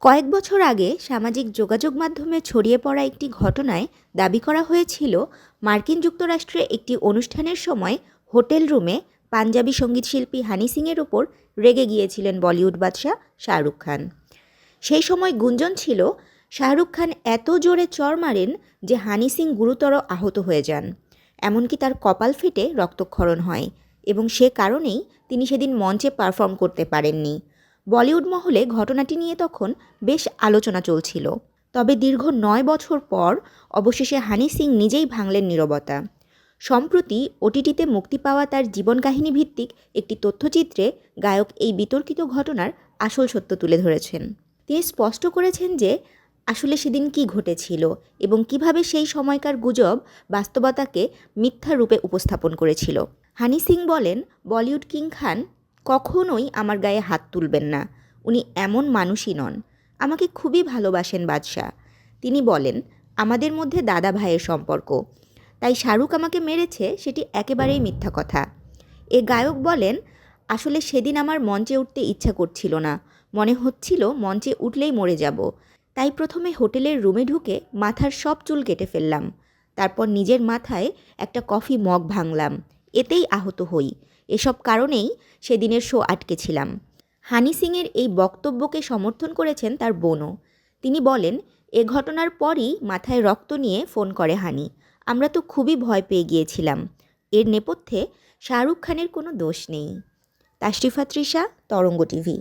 কয়েক বছর আগে সামাজিক যোগাযোগ মাধ্যমে ছড়িয়ে পড়া একটি ঘটনায় দাবি করা হয়েছিল মার্কিন যুক্তরাষ্ট্রে একটি অনুষ্ঠানের সময় হোটেল রুমে পাঞ্জাবি সঙ্গীতশিল্পী হানি সিংয়ের ওপর রেগে গিয়েছিলেন বলিউড বাদশা শাহরুখ খান। সেই সময় গুঞ্জন ছিল শাহরুখ খান এত জোরে চড় মারেন যে হানি সিং গুরুতর আহত হয়ে যান, এমনকি তার কপাল ফেটে রক্তক্ষরণ হয় এবং সে কারণেই তিনি সেদিন মঞ্চে পারফর্ম করতে পারেননি। বলিউড মহলে ঘটনাটি নিয়ে তখন বেশ আলোচনা চলছিল। তবে দীর্ঘ ৯ বছর পর অবশেষে হানি সিং নিজেই ভাঙলেন নীরবতা। সম্প্রতি ওটিটিতে মুক্তি পাওয়া তার জীবনকাহিনী ভিত্তিক একটি তথ্যচিত্রে গায়ক এই বিতর্কিত ঘটনার আসল সত্য তুলে ধরেছেন। তিনি স্পষ্ট করেছেন যে আসলে সেদিন কী ঘটেছিল এবং কিভাবে সেই সময়কার গুজব বাস্তবতাকে মিথ্যা রূপে উপস্থাপন করেছিল। হানি সিং বলেন, বলিউড কিং খান কখনোই আমার গায়ে হাত তুলবেন না, উনি এমন মানুষই নন। আমাকে খুবই ভালোবাসেন বাদশাহ। তিনি বলেন, আমাদের মধ্যে দাদা ভাইয়ের সম্পর্ক, তাই শাহরুখ আমাকে মেরেছে সেটি একেবারেই মিথ্যা কথা। এ গায়ক বলেন, আসলে সেদিন আমার মঞ্চে উঠতে ইচ্ছা করছিল না, মনে হচ্ছিল মঞ্চে উঠলেই মরে যাব। তাই প্রথমে হোটেলের রুমে ঢুকে মাথার সব চুল কেটে ফেললাম, তারপর নিজের মাথায় একটা কফি মগ ভাঙলাম, এতেই আহত হই। এসব কারণেই সেদিনের শো আটকেছিলাম। হানি সিংয়ের এই বক্তব্যকে সমর্থন করেছেন তার বোনও। তিনি বলেন, এ ঘটনার পরই মাথায় রক্ত নিয়ে ফোন করে হানি। আমরা তো খুবই ভয় পেয়ে গিয়েছিলাম। এর নেপথ্যে শাহরুখ খানের কোনো দোষ নেই। তাশরিফা তৃষা, তরঙ্গ টিভি।